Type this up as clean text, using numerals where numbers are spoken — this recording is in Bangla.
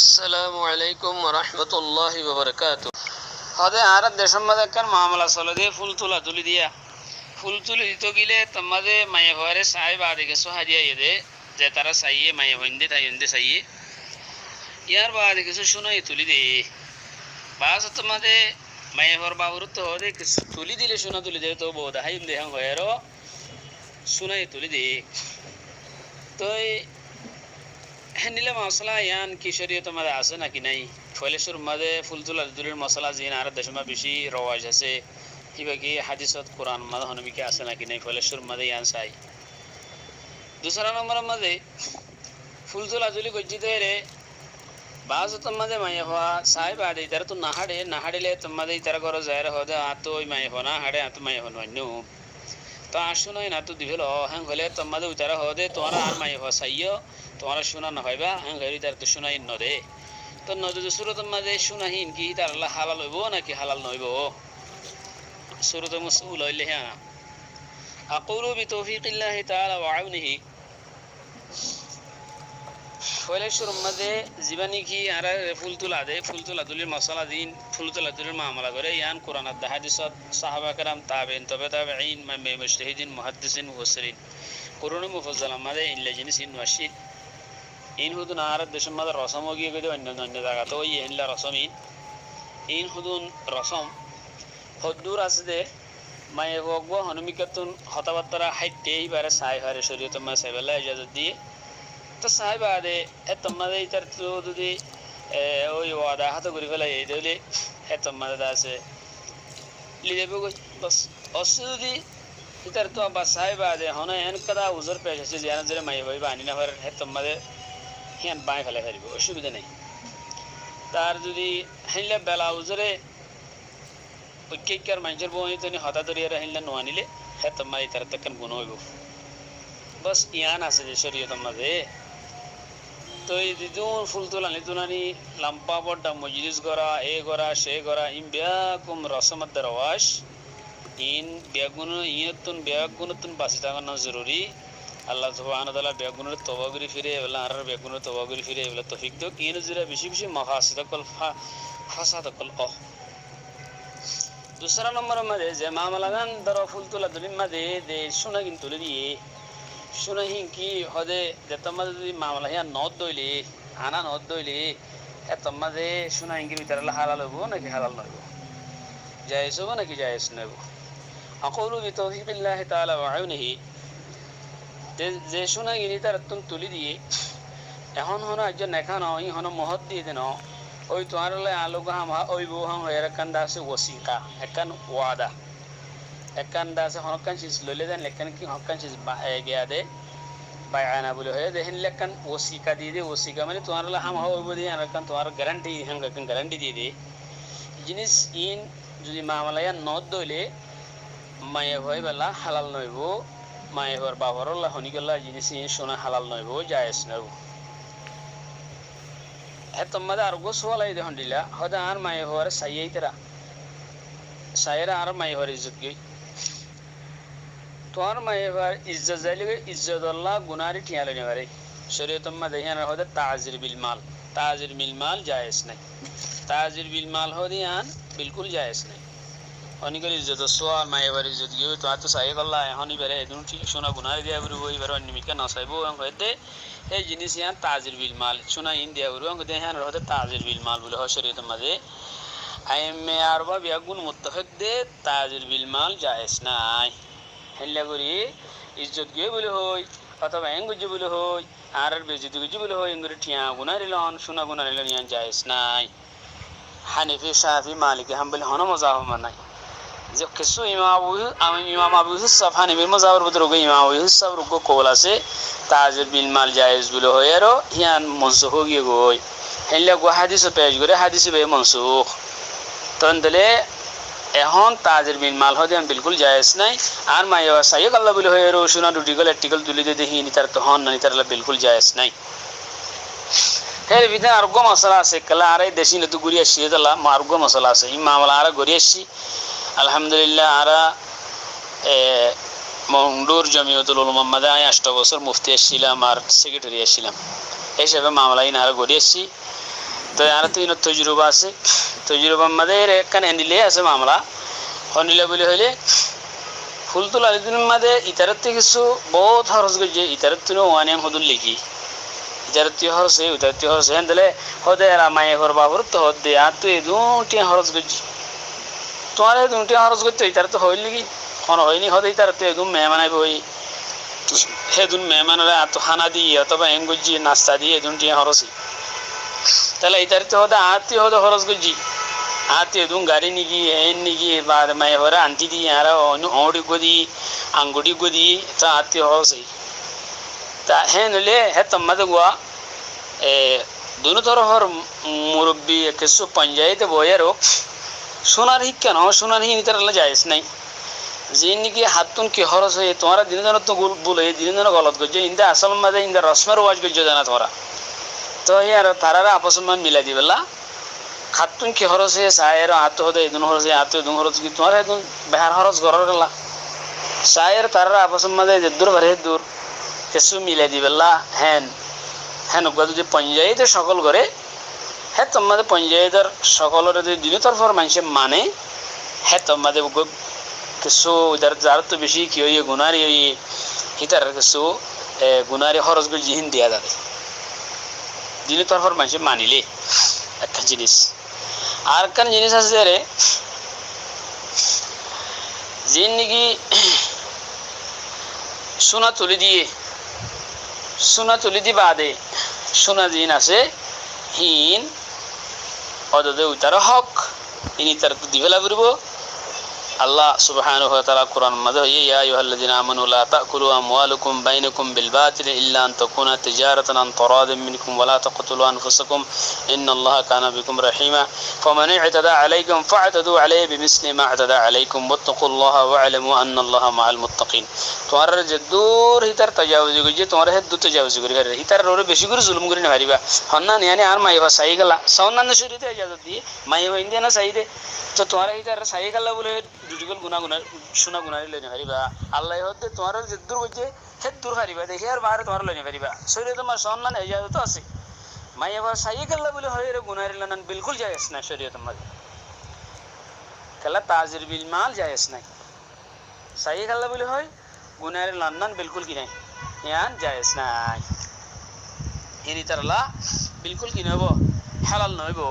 আসসালামু আলাইকুম রহমতুল্লাহি ওয়া বারাকাতুহু। হদে আর দেশের মধ্যে কার মামলা চলে দিয়ে ফুল তোলা তুলি দিয়া ফুল তুলি দিতে গেলে তোমাদের মায়ে ঘরে সাহেব আদে গেছো হাজিয়া দে যে তারা চাইয়ে মায়ে হইন্দে তাই হইন্দে চাইয়ে ইয়ার বাদে কিছু শোনাই তুলি দে বাস তোমাদের মায়ে ঘর বাবুর তো হদে কিছু তুলি দিলে শোনা তুলি দে তো বোধ হাইম দেহাং হয়েরও শোনাই তুলি দে তো হ্যান্ডিলে মশলা ইয়ান কিশোরীয় তোমাদের আছে নাকি নাই ফয়লেশ্বর মাঝে ফুল তোলা দুলির মশলা জিন আর দেশমা বেশি রওয়াজ আছে কিবা কি হাদিসত কোরআন মাঝে হনবিকে আছে নাকি নাই ফয়লেশ্বর মাঝে ইয়ান চাই দুসরা নম্বরের মাঝে ফুল তোলা তুলি গজ্জিত রে বাজ তোমাদের মায়ে হওয়া সাহেব আদে তারা তো নাহাড়িলে তোমাদের তারা ঘর যায় হদে আতো ওই মায়ে হো না হাড়ে আতো মায়ে হন অন্য তো আসো নয় না তো দিভেল হ্যাঁ হলে তোমাদের উতারা হদে তোমার আর মায়ে হওয়া চাইও তোমার শোনা না হইবা হ্যাঁ ঘরে তার তো শোনাই নদে তো নদী সুরত মাঝে শোনাহীন কি তার আল্লাহ হালাল হইব নাকি হালাল নইব সুরত মুসউল হইলে হ্যাঁ আকুলু বিতৌফিকিল্লাহি তাআলা ওয়া আউনিহি ফয়লেশ্বর মাঝে জীবানী কি আর ফুল তোলা তুলির মশলা দিন ফুল তোলা তুলির মামলা করে ইয়ান কোরআন আর হাদিসত সাহাবা کرام তাবেইন তবে তাবেঈন মুজতাহিদিন মুহাদ্দিসিন মুফাসসিরিন কুরআন মুফাজ্জাল মাঝে ইল্লা জিনিসিন ওয়াশিদ ইন হুদুন আর দেশের মাঝে রসম গিয়ে গেলে অন্য জায়গা তো ওই ইনলা রসমিন ইন হুদুন রসম হদ্দুর আছে দে মায়ে হকব হনুমিকাতুন হতাবাত্তারা হাইতে এইবারে সাই হারে শরীয়ত মা সাইবাল্লাহ ইজাজত দিয়ে তো সাহেব আদে তোমাদের ইতার তো যদি ওই ওয়াদা হাতে করে ফেলাই এই দিলে তোমাদের আছে লিদেব বাস অসু যদি ইতার তো বা সাহেব আদে হন এন কাদা উজর পেশ আছে জানা জরে মাই ভাই বানি না হরে তোমাদের হিয়ান বাই ফেলে ফেলবে অসুবিধা নেই তার যদি হেনলে বেলা উজরে ঐক্যকার মানুষের বই তো হতা ধরিয়ে হেনলে নোয়া নিলে তোমার ইতার তখন গুণ হইব বাস ইয়ান আছে যে শরীয়ত মাঝে তো এই দিদুন ফুল তোলানি তুলানি লাম্পা বড্ডা মজলিস গড়া এ গড়া সে গড়া ইন ব্যাকুম রসমাদ রওয়াশ ইন ব্যাগুনতুন বাঁচি থাকানো জরুরি আল্লাহ সুবহানাহু ওয়া তাআলা ব্যাগুনের তওবা করে ফিরে এবেলা আর ব্যাগুনের তওবা করে ফিরে এবেলা তৌফিক দাও ইন জুরা বেশি বেশি মাফাসিদ কল ফাসাদ কল দুসরা নম্বরের মাঝে যে মামলাগান ধরো ফুল তোলা তুলির মাঝে দে শোনা কিন্তু দিয়ে শুনাহিন কি হদে যে তোমাদের যদি মামলা হিয়া নদ দইলে আনা নদ দইলে তোমাদের শুনাহিন কি ভিতরে হালাল হইব নাকি হালাল নইব জায়েজ হইব নাকি জায়েজ নইব আকুলু বিতৌফিকিল্লাহি তাআলা ওয়া আউনিহি যে শুনাহিন তার তুমি তুলি দিয়ে এখন হনো একজন এখানো ই হনো মহৎ দিয়ে দেন ওই তোমার আলোক হাম ওই বউ হাম হয়ে একান দাসে ওসিকা একান ওয়াদা একান দাসে হনকান চিজ লইলে দেন লেখান কি হনকান চিজ গিয়া দে বাইআনা বলে হয়ে দেখেন লেখান ওসিকা দিয়ে দে ওসিকা মানে তোমার হাম হইব দিয়ে আর একান তোমার গ্যারান্টি হাম একান গ্যারান্টি দিয়ে দে জিনিস ইন যদি মামলায়া নদ দইলে মায়ে হয় বেলা হালাল নইব মায়ে হওয়ার বাবার হনি গেলা জিনিস ইন শোনা হালাল নইব জায়েজ নইব তোমাদের আর গো সোয়ালাই দেখুন দিলা হয়তো আর মায়ে হওয়ার সাইয়াই তারা সাইয়েরা আর মায়ে হওয়ার ইজ্জত গই তোমার মায়ে হওয়ার ইজ্জত যাইলে ইজ্জত আল্লাহ গুনারি ঠিয়ালে নেবারে শরীয়ত মাঝে হিয়ান হতে তাজির বিল মাল জায়েজ নাই তাজির বিল মাল হতে আন বিলকুল জায়েজ নাই অনিকর ইজ্জত সোয়াল মায়ে হওয়ার ইজ্জত গই তো তো সাইয়ে গল্লা এখনই বেরে এদুন ঠিক সোনা গুনারি দিয়া বলবো এবার অন্যমিকা না চাইবো হইতে এই জিনিস ইয়ান তাজির বিল মাল সোনা ইন দিয়া বলবো হতে হিয়ান হতে তাজির বিল মাল বলে হয় শরীয়ত মাঝে আইএমএ আরবা বিয়াগুন মুত্তাফিক দে তাজির বিল মাল জায়েজ নাই হেল্লা করি ইজ্জত গিয়ে বলে হই অথবা এঙ্গুজি বলে হই আর বেজিত গুজি বলে হই এঙ্গুরি ঠিয়া গুনারিলন সোনা গুনারিলন ইয়ান জায়েজ নাই হানিফি শাফি মালিকি হাম্বলি হন মজাব নাই যে কিছু ইমাম আবু ইউসুফ হানিফির মজাবের ভিতরে ইমাম আবু ইউসুফ রুকু কওল আছে তাজির বিল মাল জায়েজ বলে হই আর ইয়ান মনসুখ গিয়ে গই হেল্লা গো হাদিস পেশ করে হাদিস বে মনসুখ তন্দলে এখন তাজির বিল মাল হতে বিলকুল জায়েজ নাই আর মাইয়া সাইয়ক আল্লাহ বলে হয়ে রোশনা রুটিকল একটিকল তুলি দিয়ে দেখি নিতার তো হন না নিতার বিলকুল জায়েজ নাই এর ভিতরে আরোগ্য মশলা আছে কালা আর এই দেশি নতু গুড়ি আসি তালা আরোগ্য মশলা আছে এই মামলা আর গড়ি আসছি আলহামদুলিল্লাহ আর মংডুর জমিয়তুল উলামা মাদে 8 বছর মুফতি আসছিলাম আর সেক্রেটারি আসছিলাম এই হিসাবে মামলা ইন আর গড়ি আসছি তো আর তুই তজরুবা আছে তজরুবা আমাদের একখান এনিলে আছে মামলা হনিলে বলে হইলে ফুলতুল আলিদিনের মাঝে ইতারত কিছু বহুত খরচ করছে ইতারত ওয়ানিয়াম হদুল লিখি ইতারত হরসে উতারত হরসে হেন দিলে হদে রামায়ে ঘর বাবুর তো হদে আর তুই দুটি খরচ করছি তোমার দুটি খরচ করতে ইতারত হইল নাকি কোন হয়নি হদে ইতারত একদম মেহমান আইব হই সেদিন মেহমানরা এত খানা দিয়ে অথবা এম করছি নাস্তা দিয়ে দুটি খরচই তাহলে ইতারত হদে আত্মীয় হদে খরচ করছি আত্মীয় দুম গাড়ি নিকি এন নিকি বা মায়ে ঘরে আনটি দিয়ে আর অড়ি গদি আঙ্গুটি গদি তা আত্মীয় খরচই তা হ্যাঁ নইলে হ্যাঁ তোমাদের গোয়া দুনো তরফর মুরব্বী কিছু পঞ্চায়েতে বইয়েরও সোনার শিক্ষা ন সোনার হিন তার যাইস নাই যে নাকি হাতুন কি খরচ হয়ে তোমরা দিনে দিনে তো বলে দিনে দিনে গলত করছো ইন্দা আসল মাঝে ইন্দা রসমের ওয়াজ করছো জানা তোমরা তো ইয়ার তারা আপস মান মিলাই দিবেলা খাতুন কি খরচ হয়ে সায়ের হাত হতে এদিন খরচ হয়ে হাত এদিন খরচ কি তোমার এখন বেহার খরচ করার গেলা সায়ের তারা আপস মাঝে যে দূর বারে দূর কিছু মিলাই দিবেলা হ্যান হ্যাঁ যদি পঞ্চায়েতে সকল করে হ্যাঁ তোমাদের পঞ্চায়েতের সকলের যদি দিনে তরফর মানুষের মানে হ্যাঁ তোমাদের কিছু যার তো বেশি কি হইয়ে গুনারি হইয়ে হিতার কিছু গুনারি খরচ করে জিহিন দেওয়া যাবে দিনে তরফর মানুষে মানিলে একটা জিনিস আর একখান জিনিস আছে রে যে নাকি সোনা তুলি বাদে সোনা জিন আছে হিন অদে উতার হক ইনি তার দিবেলা করব আল্লাহ সুবহানাহু ওয়া তাআলা কুরআন মাঝে ইয়া আইয়ুহাল্লাযিনা আমানু লা তাকুলু আমওয়ালাকুম বাইনাকুম বিল বাতিল ইল্লা আন তাকুনা তিজারাতান আন তারাদিন মিনকুম ওয়া লা তাকতুলু আনফুসাকুম ইন্নাল্লাহা কানা বিকুম রাহিমা ফামান ইতাদা আলাইকুম ফা'তাদু আলাইহি বিমিসলি মা আতাদা আলাইকুম ওয়াত্তাকুল্লাহা ওয়া'লামু আন্নাল্লাহা মাআল মুত্তাকিন তোমার যে দূর হিতার তাজাউজ করি তোমার হে দূর তাজাউজ করি হিতার রোরে বেশি করে জুলুম করি না হারিবা হন্না নিয়ানি আর মাইবা সাই গলা সওনান শুরুতে ইজাজত দিয়ে মাইবা ইন্ডিয়া না সাইদে তো তোমার হিতার সাই গলা বলে দুটিকল গুনা সোনা গুনারি লইনে পারিবা আল্লাহ হতে তোমার যে দূর হইছে সে দূর হারিবা দেখি আর বাহারে তোমার লইনে পারিবা শরীরে তোমার সম্মান ইজাজত আছে মাই আবার সাইকেল বলে হয় রে গুনারি লানান বিলকুল জায়েজ না শরীয়ত মধ্যে কালা তাজির বিল মাল জায়েজ নাই সাইকেল বলে হয় গুনারি লানান বিলকুল কি নাই ইয়ান জায়েজ নাই এনি তারলা বিলকুল কি নব হালাল নইব